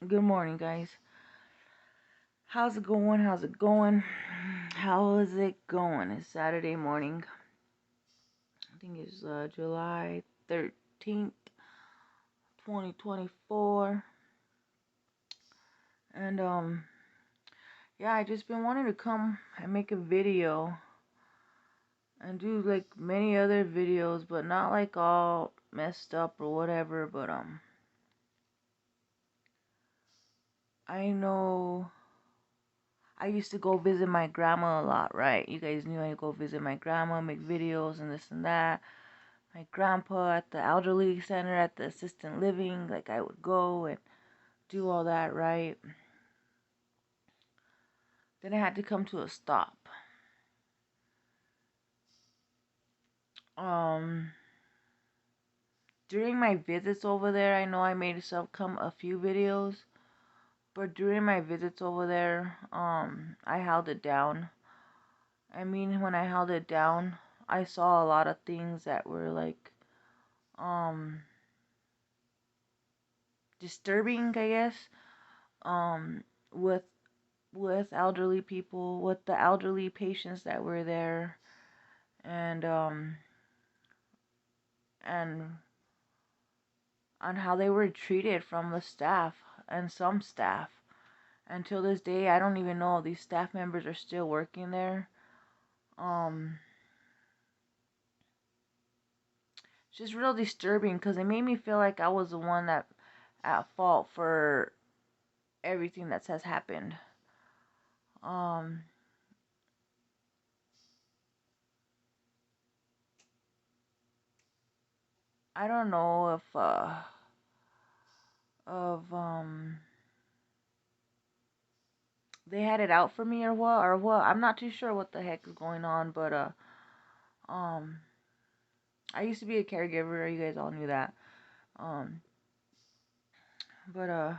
Good morning, guys. How's it going? How's it going? How is it going? It's Saturday morning. I think it's July 13th, 2024. And yeah, I just been wanting to come and make a video and do like many other videos, but not like all messed up or whatever, but I know I used to go visit my grandma a lot, right? You guys knew I go visit my grandma, make videos and this and that. My grandpa at the elderly center, at the assisted living, like I would go and do all that, right? Then I had to come to a stop. Um, During my visits over there, I know I made some come a few videos, but during my visits over there, I held it down. I mean, when I held it down, I saw a lot of things that were like, um, disturbing, I guess, um, with elderly people, with the elderly patients that were there, and and on how they were treated from the staff and some staff. Until this day, I don't even know if these staff members are still working there. Um, it's just real disturbing because it made me feel like I was the one that at fault for everything that has happened. Um, I don't know if of they had it out for me or what. I'm not too sure what the heck is going on, but um I used to be a caregiver, you guys all knew that. Um but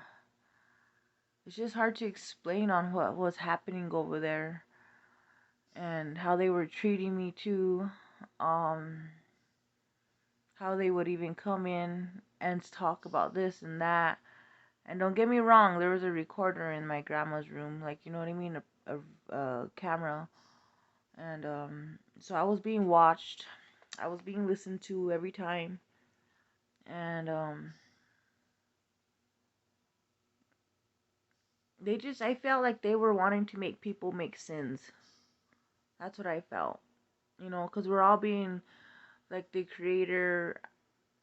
it's just hard to explain on what was happening over there and how they were treating me too. Um how they would even come in and talk about this and that. And don't get me wrong, there was a recorder in my grandma's room, like, you know what I mean, a camera. And so I was being watched. I was being listened to every time. And I felt like they were wanting to make people make sins. That's what I felt. Because we're all being, like, the creator.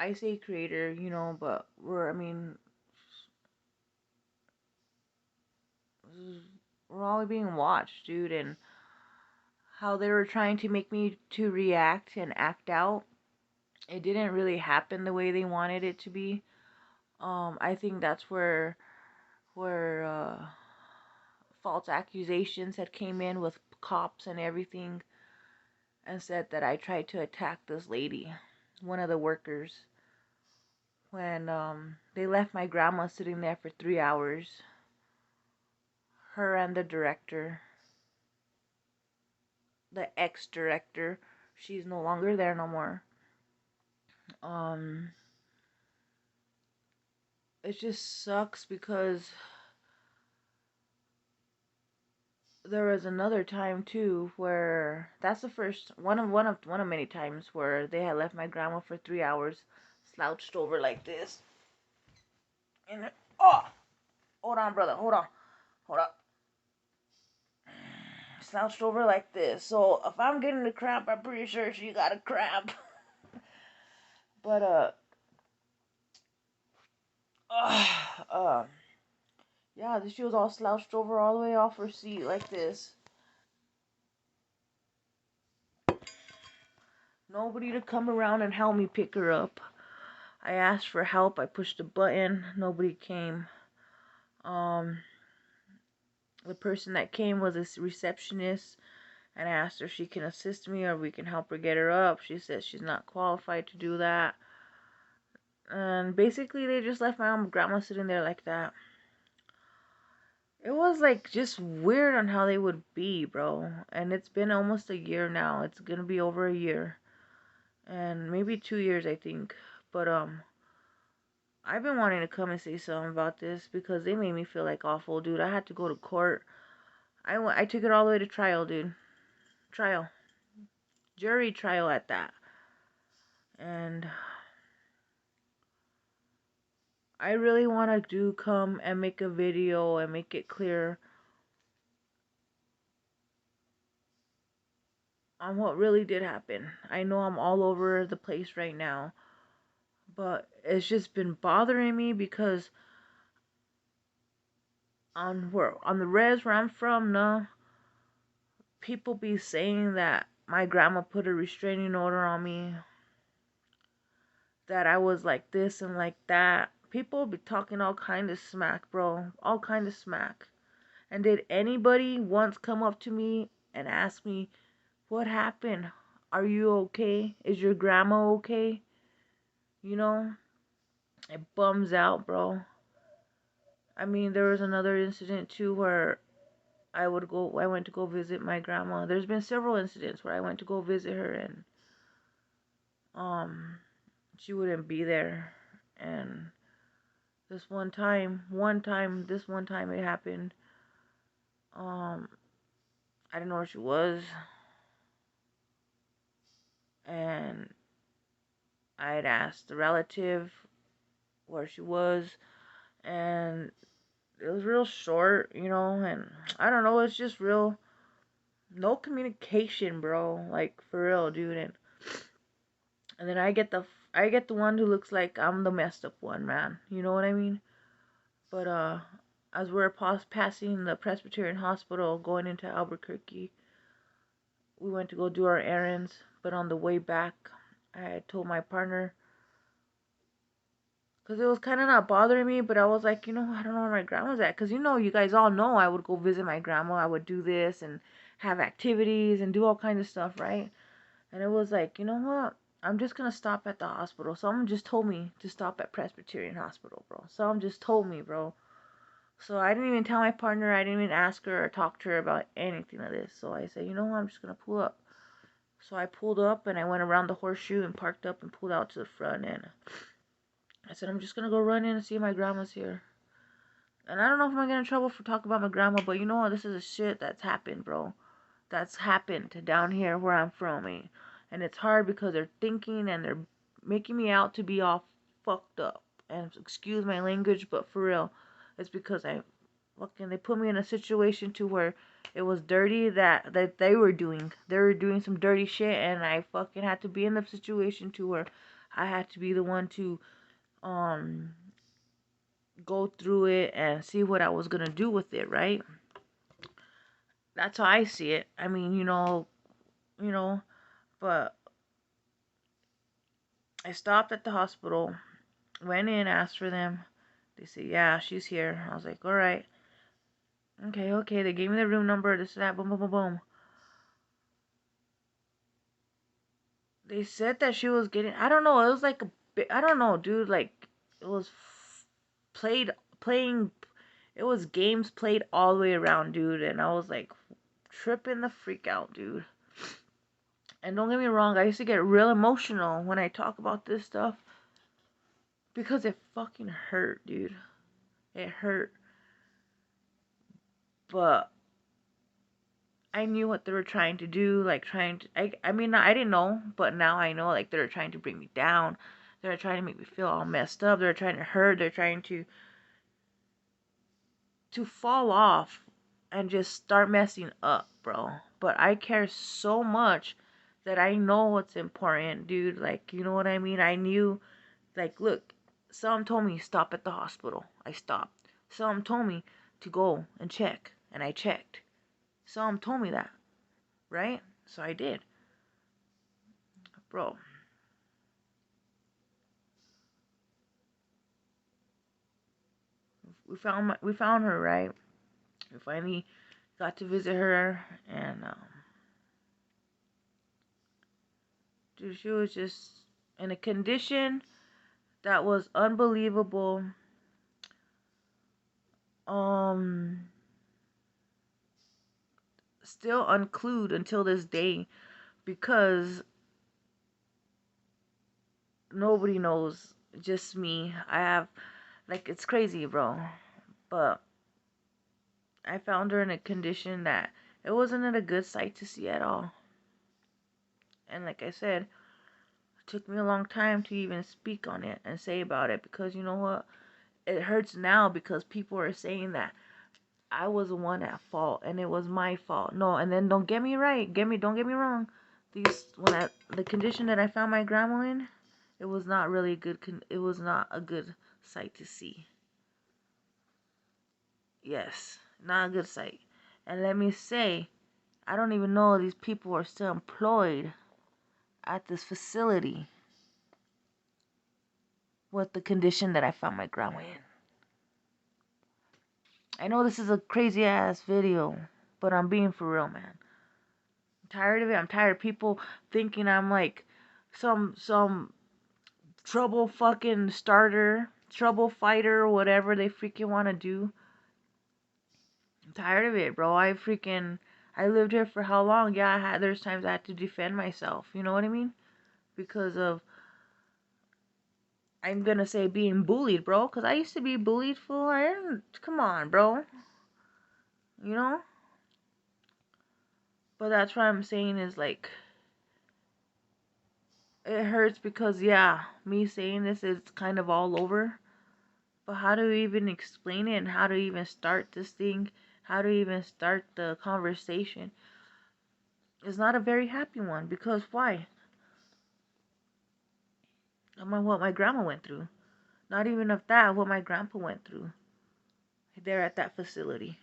I say creator, but we're all being watched, dude. And how they were trying to make me to react and act out. It didn't really happen the way they wanted it to be. I think that's where false accusations had came in with cops and everything, and said that I tried to attack this lady, one of the workers, when they left my grandma sitting there for 3 hours. Her and the director, the ex-director, she's no longer there no more. Um, it just sucks because there was another time too where that's the first one of many times where they had left my grandma for 3 hours, slouched over like this. And oh, hold on, brother, hold up, slouched over like this. So if I'm getting a cramp, I'm pretty sure she got a cramp. But uh, uh, yeah, she was all slouched over all the way off her seat like this. Nobody to come around and help me pick her up. I asked for help. I pushed a button. Nobody came. Um, the person that came was a receptionist, and I asked her if she can assist me or we can help her get her up. She said she's not qualified to do that. And basically, they just left my grandma sitting there like that. It was like just weird on how they would be, bro. And it's been almost a year now. It's gonna be over a year, and maybe 2 years, I think. But I've been wanting to come and say something about this because they made me feel like awful, dude. I had to go to court. I took it all the way to trial, dude. Trial. Jury trial at that. And I really want to come and make a video and make it clear on what really did happen. I know I'm all over the place right now, but it's just been bothering me because on the res where I'm from, no, people be saying that my grandma put a restraining order on me, that I was like this and like that. People be talking all kind of smack, bro. All kind of smack. And did anybody once come up to me and ask me, what happened? Are you okay? Is your grandma okay? You know? It bums out, bro. I mean, there was another incident too where I went to go visit my grandma. There's been several incidents where I went to go visit her and um she wouldn't be there. And this one time it happened. I didn't know where she was, and I had asked the relative where she was, and it was real short, and I don't know, it's just real no communication, bro. Like for real, dude. And then I get the one who looks like I'm the messed up one, man. You know what I mean? But as we're passing the Presbyterian Hospital going into Albuquerque, we went to go do our errands. But on the way back, I told my partner, because it was kind of not bothering me, but I was like, I don't know where my grandma's at. Because, you guys all know I would go visit my grandma. I would do this and have activities and do all kinds of stuff, right? And it was like, you know what? I'm just going to stop at the hospital. Someone just told me to stop at Presbyterian Hospital, bro. Someone just told me, bro. So I didn't even tell my partner. I didn't even ask her or talk to her about anything of this. So I said, you know what? I'm just going to pull up. So I pulled up and I went around the horseshoe and parked up and pulled out to the front. And I said, I'm just going to go run in and see if my grandma's here. And I don't know if I'm going to get in trouble for talking about my grandma, but you know what? This is a shit that's happened, bro. That's happened down here where I'm from. And it's hard because they're thinking and they're making me out to be all fucked up. And excuse my language, but for real, it's because they put me in a situation to where it was dirty that they were doing. They were doing some dirty shit, and I fucking had to be in the situation to where I had to be the one to um go through it and see what I was gonna do with it, right? That's how I see it. I mean, you know, but I stopped at the hospital, went in, asked for them. They said, yeah, she's here. I was like, all right. Okay. They gave me the room number, this, that, boom, boom, boom, boom. They said that she was getting, I don't know, it was like a bit, I don't know, dude, like, it was playing, it was games played all the way around, dude, and I was like, tripping the freak out, dude. And don't get me wrong, I used to get real emotional when I talk about this stuff, because it fucking hurt, dude. It hurt. But I knew what they were trying to do, like trying to, I mean, I didn't know, but now I know, like, they're trying to bring me down. They're trying to make me feel all messed up. They're trying to hurt. They're trying to fall off and just start messing up, bro. But I care so much that I know what's important, dude. Like, you know what I mean? I knew, like, look, someone told me stop at the hospital. I stopped. Someone told me to go and check, and I checked. Someone told me that, right? So I did. Bro, we found her, right? We finally got to visit her, and dude, she was just in a condition that was unbelievable. Um, Still unclued until this day because nobody knows just me. I have, like, it's crazy, bro. But I found her in a condition that it wasn't a good sight to see at all. And like I said, it took me a long time to even speak on it and say about it, because you know what? It hurts now because people are saying that I was the one at fault and it was my fault. No, and then don't get me right. Don't get me wrong. The condition that I found my grandma in, it was not really good. It was not a good sight to see. Yes, not a good sight. And let me say, I don't even know these people are still employed at this facility with the condition that I found my grandma in. I know this is a crazy ass video, but I'm being for real, man. I'm tired of it. I'm tired of people thinking I'm like some trouble fucking starter, trouble fighter, or whatever they freaking want to do. I'm tired of it, bro. I lived here for how long? Yeah, there's times I had to defend myself. You know what I mean? Because of, I'm gonna say, being bullied, bro. Because I used to be bullied for, come on, bro. You know? But that's what I'm saying is like, it hurts because, yeah, me saying this is kind of all over. But how to even explain it and how to even start this thing, how to even start the conversation is not a very happy one. Because why? What my grandma went through. Not even of that, what my grandpa went through. There at that facility.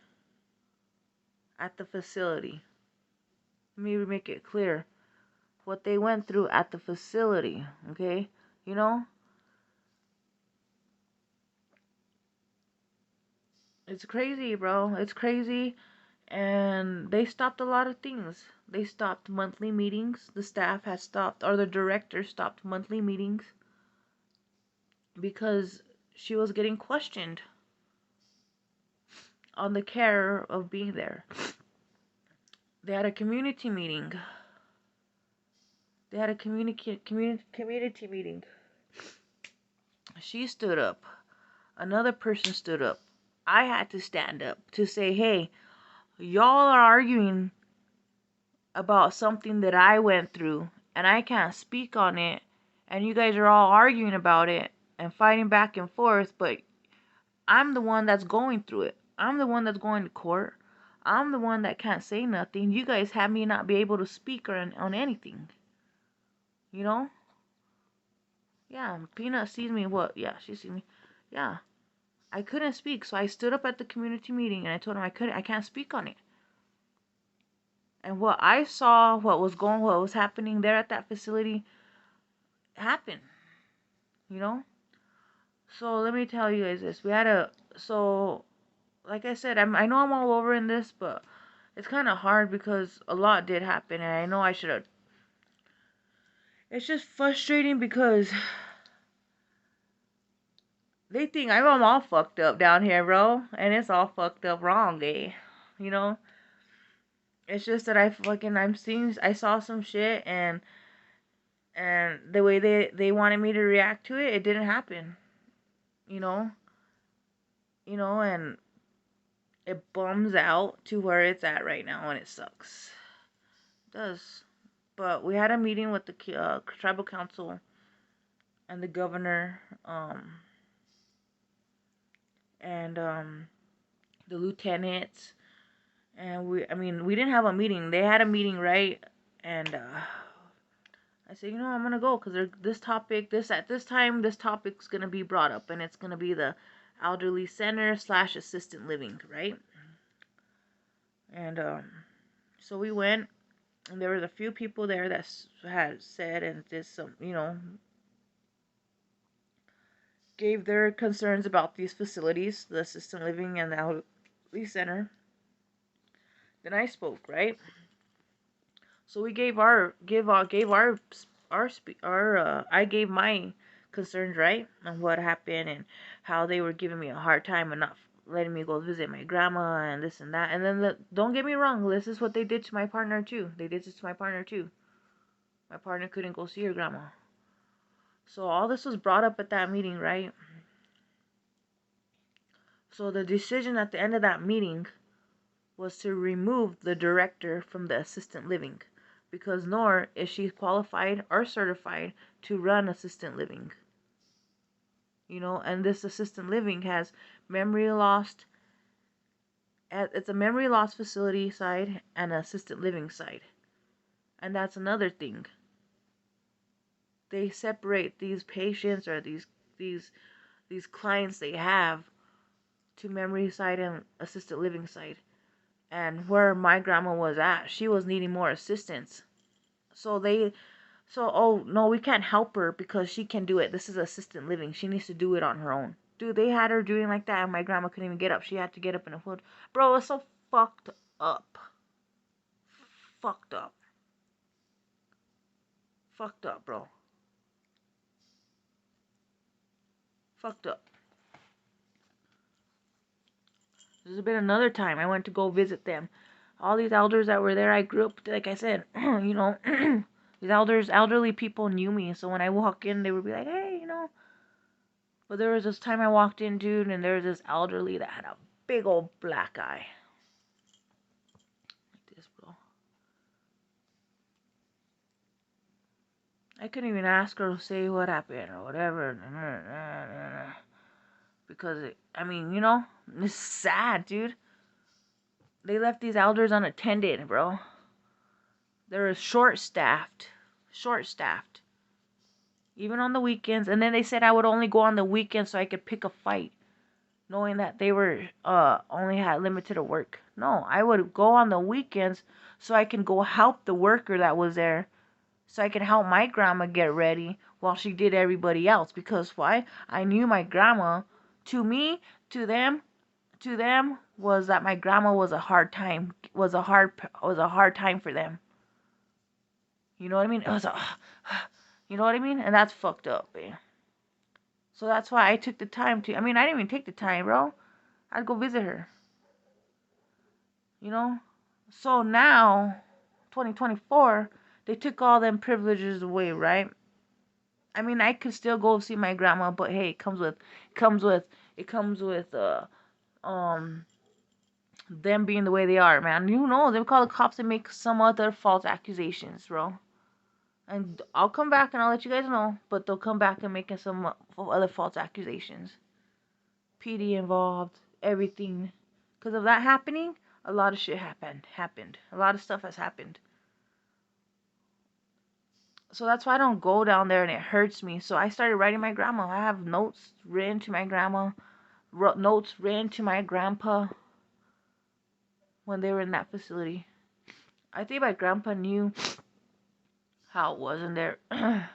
At the facility. Let me make it clear. What they went through at the facility. Okay? You know? It's crazy, bro. It's crazy. And they stopped a lot of things. They stopped monthly meetings. The staff has stopped, or the director stopped monthly meetings because she was getting questioned on the care of being there. They had a community meeting. They had a community meeting. She stood up. Another person stood up. I had to stand up to say, hey, y'all are arguing about something that I went through and I can't speak on it, and you guys are all arguing about it and fighting back and forth, but I'm the one that's going through it. I'm the one that's going to court. I'm the one that can't say nothing. You guys have me not be able to speak on anything. You know? Yeah, Peanut sees me. What? Yeah, she sees me. Yeah. I couldn't speak, so I stood up at the community meeting and I told him I can't speak on it. And what I saw, what was happening there at that facility happened. You know? So let me tell you guys this. Like I said, I know I'm all over in this, but it's kind of hard because a lot did happen, and I know I should have. It's just frustrating because they think I'm all fucked up down here, bro, and it's all fucked up wrong, eh? You know? It's just that I saw some shit, and the way they wanted me to react to it, it didn't happen. You know? And it bums out to where it's at right now, and it sucks. It does. But we had a meeting with the tribal council and the governor, and the lieutenants, and we didn't have a meeting. They had a meeting, right? And I said, I'm gonna go because at this time, this topic's gonna be brought up, and it's gonna be the elderly center / assistant living, right? And so we went, and there was a few people there that had said and did some, gave their concerns about these facilities, the assistant living and the elderly center. Then I spoke, right? So we gave I gave my concerns, right, on what happened and how they were giving me a hard time and not letting me go visit my grandma and this and that. And then don't get me wrong, this is what they did to my partner too. They did this to my partner too. My partner couldn't go see her grandma. So all this was brought up at that meeting, right? So the decision at the end of that meeting was to remove the director from the assistant living, because nor is she qualified or certified to run assistant living. And this assistant living has memory lost. It's a memory loss facility side and an assistant living side. And that's another thing. They separate these patients or these clients they have to memory side and assisted living side. And where my grandma was at, she was needing more assistance. Oh no, we can't help her because she can do it. This is assistant living. She needs to do it on her own. Dude, they had her doing like that and my grandma couldn't even get up. She had to get up in a foot. Bro, it's so fucked up. Fucked up. Fucked up, bro. Fucked up. There's been another time I went to go visit them. All these elders that were there, I grew up, like I said, these elderly people knew me. So when I walk in, they would be like, hey, But there was this time I walked in, dude, and there was this elderly that had a big old black eye. Like this, bro. I couldn't even ask her to say what happened or whatever. Because, it's sad, dude. They left these elders unattended, bro. They're short-staffed. Short-staffed. Even on the weekends. And then they said I would only go on the weekends so I could pick a fight. Knowing that they were only had limited of work. No, I would go on the weekends so I can go help the worker that was there. So I could help my grandma get ready while she did everybody else. Because why? I knew my grandma. To them, was that my grandma was a hard time. Was a hard time for them. You know what I mean? It was you know what I mean? And that's fucked up, man. So that's why I took the time to. I didn't even take the time, bro. I'd go visit her. So now, 2024, they took all them privileges away, right? I could still go see my grandma, but hey, it comes with them being the way they are, man. They call the cops and make some other false accusations, bro. And I'll come back and I'll let you guys know, but they'll come back and make some other false accusations. PD involved, everything. Because of that happening, a lot of shit happened. A lot of stuff has happened. So that's why I don't go down there and it hurts me. So I started writing my grandma. I have notes written to my grandma, notes written to my grandpa when they were in that facility. I think my grandpa knew how it was in there. It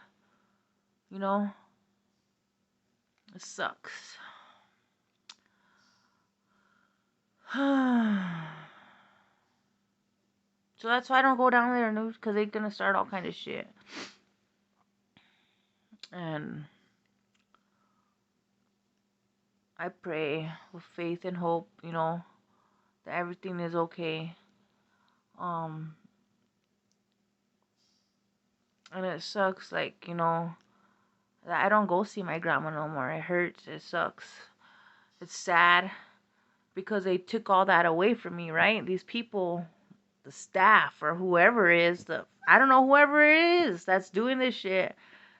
sucks. So that's why I don't go down there, because they're gonna start all kind of shit. And I pray with faith and hope, that everything is okay. And it sucks, that I don't go see my grandma no more. It hurts. It sucks. It's sad because they took all that away from me, right? These people, the staff or whoever it is, I don't know, whoever it is that's doing this shit,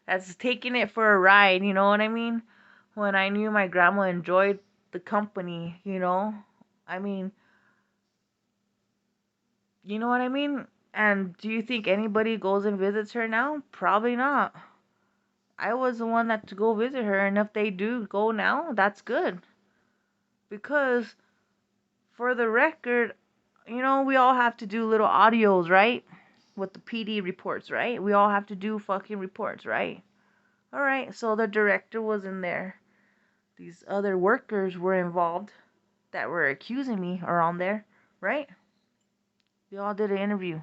that's taking it for a ride, you know what I mean? When I knew my grandma enjoyed the company, you know what I mean? And do you think anybody goes and visits her now? Probably not. I was the one that to go visit her, and if they do go now, that's good. Because, for the record, we all have to do little audios, right? With the PD reports, right? We all have to do fucking reports, right? Alright, so the director was in there. These other workers were involved that were accusing me are on there, right? We all did an interview,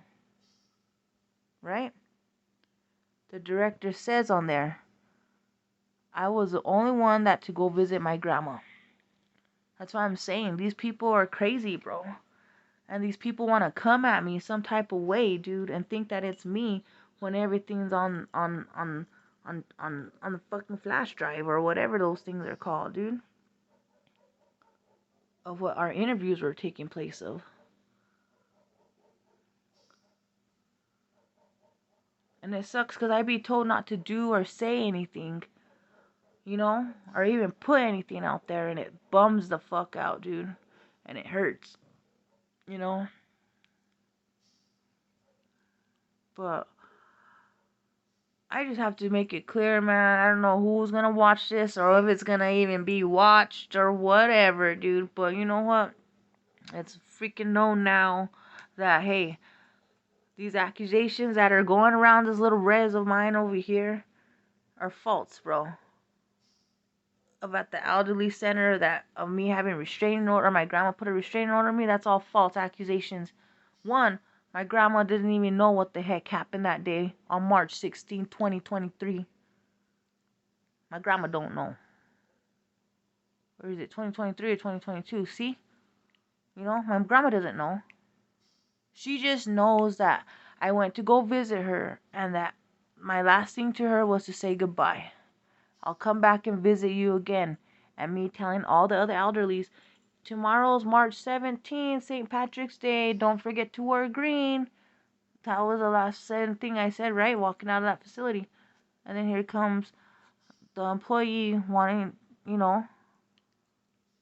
right? The director says on there, I was the only one that to go visit my grandma. That's why I'm saying these people are crazy, bro. And these people want to come at me some type of way, dude, and think that it's me when everything's on on the fucking flash drive or whatever those things are called, dude. Of what our interviews were taking place of. And it sucks because I be told not to do or say anything, or even put anything out there, and it bums the fuck out, dude. And it hurts, you know. But I just have to make it clear, man. I don't know who's gonna watch this or if it's gonna even be watched or whatever, dude. But you know what? It's freaking known now that, hey, these accusations that are going around this little res of mine over here are false, bro. About the elderly center, that of me having restraining order, my grandma put a restraining order on me, that's all false accusations. One, my grandma didn't even know what the heck happened that day on March 16, 2023. My grandma don't know. Or is it 2023 or 2022? See? My grandma doesn't know. She just knows that I went to go visit her and that my last thing to her was to say goodbye. I'll come back and visit you again. And me telling all the other elderlies, tomorrow's March 17th, St. Patrick's Day. Don't forget to wear green. That was the last thing I said, right? Walking out of that facility. And then here comes the employee wanting,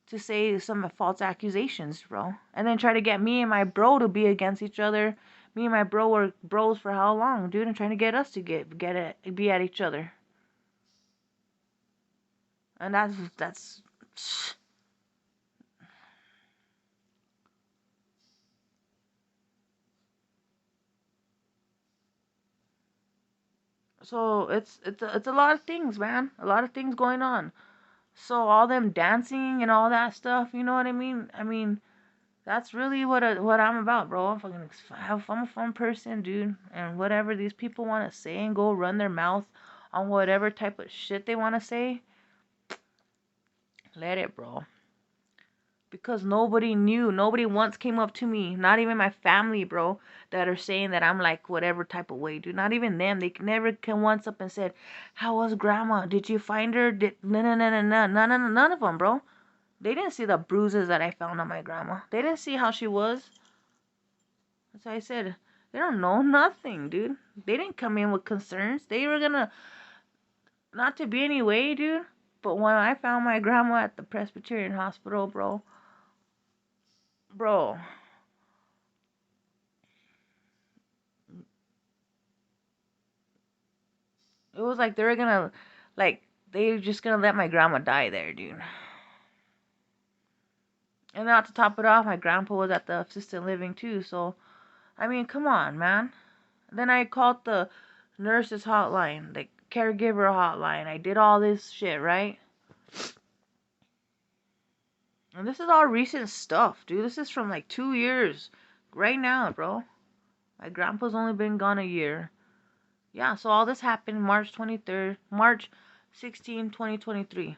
to say some false accusations, bro. And then try to get me and my bro to be against each other. Me and my bro were bros for how long, dude? And trying to get us to be at each other. And that's so it's a lot of things, man. A lot of things going on. So all them dancing and all that stuff, you know what I mean? I mean, that's really what I'm about, bro. I'm a fun person, dude. And whatever these people want to say and go run their mouth on whatever type of shit they want to say, let it, bro. Because nobody once came up to me, not even my family, bro, that are saying that I'm like whatever type of way, dude. Not even them. They never came once up and said, "How was grandma? Did you find her?" None of them, bro. They didn't see the bruises that I found on my grandma. They didn't see how she was. That's why I said, they don't know nothing, dude. They didn't come in with concerns. They were gonna, not to be any way, dude. But when I found my grandma at the Presbyterian Hospital, bro, it was like they were just gonna let my grandma die there, dude. And not to top it off, my grandpa was at the assisted living too. So, I mean, come on, man. Then I called the nurses hotline, the caregiver hotline. I did all this shit, right? And this is all recent stuff, dude. This is from like 2 years. Right now, bro. My grandpa's only been gone a year. Yeah, so all this happened March 16, 2023.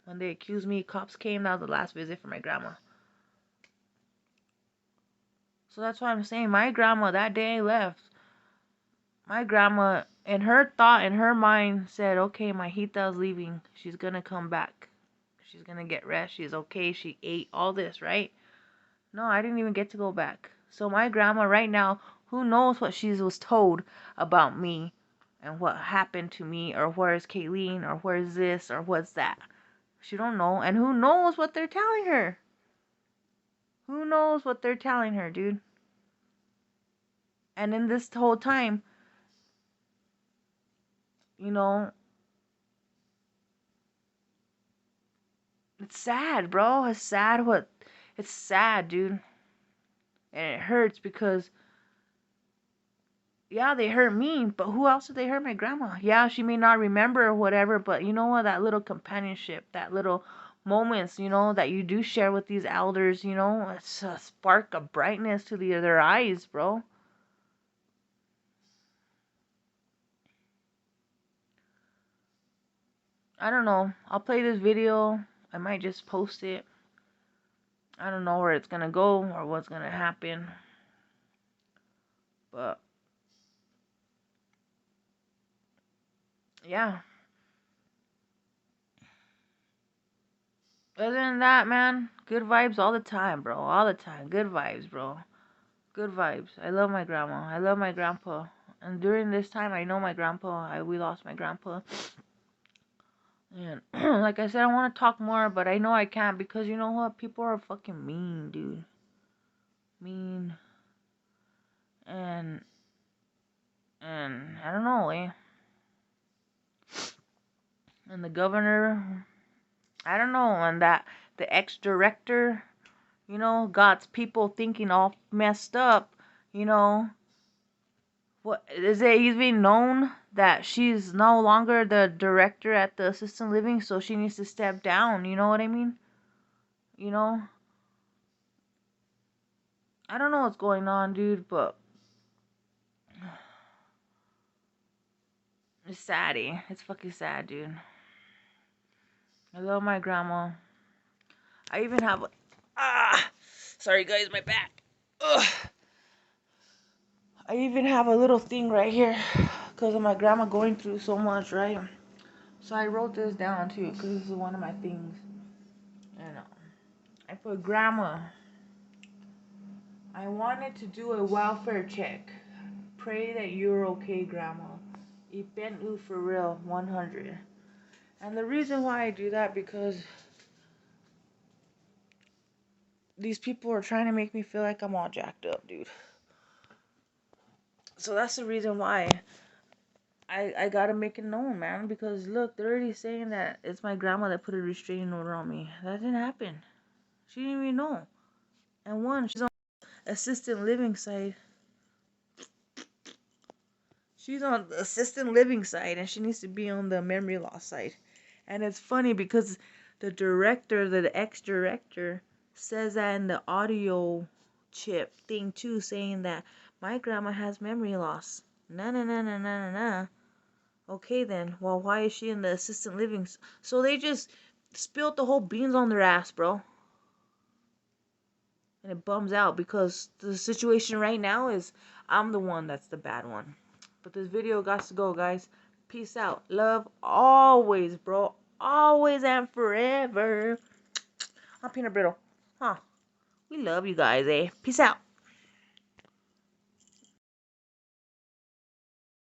When they accused me, cops came. That was the last visit for my grandma. So that's why I'm saying my grandma, that day I left, my grandma, in her thought, in her mind, said, okay, my Hita's leaving. She's going to come back. She's going to get rest. She's okay. She ate all this, right? No, I didn't even get to go back. So my grandma right now, who knows what she was told about me and what happened to me, or where's Kayleen, or where's this, or what's that. She don't know. And who knows what they're telling her? Who knows what they're telling her, dude? And in this whole time, you know, it's sad, bro. It's sad, dude. And it hurts because, yeah, they hurt me, but who else did they hurt? My grandma. Yeah, she may not remember or whatever, but you know what? That little companionship, that little moments, that you do share with these elders, it's a spark of brightness to their eyes, bro. I don't know. I'll play this video. I might just post it. I don't know where it's gonna go or what's gonna happen. But Yeah. Other than that, man, good vibes all the time, bro. All the time. Good vibes, bro. Good vibes. I love my grandma. I love my grandpa. And during this time, I know my grandpa. We lost my grandpa. And like I said, I want to talk more, but I know I can't because you know what? People are fucking mean, dude. Mean. And I don't know, eh? And the governor, I don't know, and that the ex-director, you know, got people thinking all messed up, you know. What is it even known that she's no longer the director at the assisted living, so she needs to step down, you know what I mean? You know? I don't know what's going on, dude, but it's saddy. It's fucking sad, dude. I love my grandma. I even have sorry guys, my back. Ugh. I even have a little thing right here because of my grandma going through so much, right? So I wrote this down too because this is one of my things. And I put grandma. I wanted to do a welfare check. Pray that you're okay, grandma. Ipenu for real, 100. And the reason why I do that because these people are trying to make me feel like I'm all jacked up, dude. So that's the reason why I gotta make it known, man. Because look, they're already saying that it's my grandma that put a restraining order on me. That didn't happen. She didn't even know. And one, she's on assisted living side. She's on the assisted living side, and she needs to be on the memory loss side. And it's funny because the ex-director, says that in the audio chip thing too, saying that my grandma has memory loss. Nah, nah, nah, nah, nah, nah, nah. Okay then, well, why is she in the assisted living? So they just spilled the whole beans on their ass, bro. And it bums out because the situation right now is I'm the one that's the bad one. But this video got to go, guys. Peace out. Love always, bro. Always and forever. I'm Peanut Brittle. Huh. We love you guys, eh? Peace out.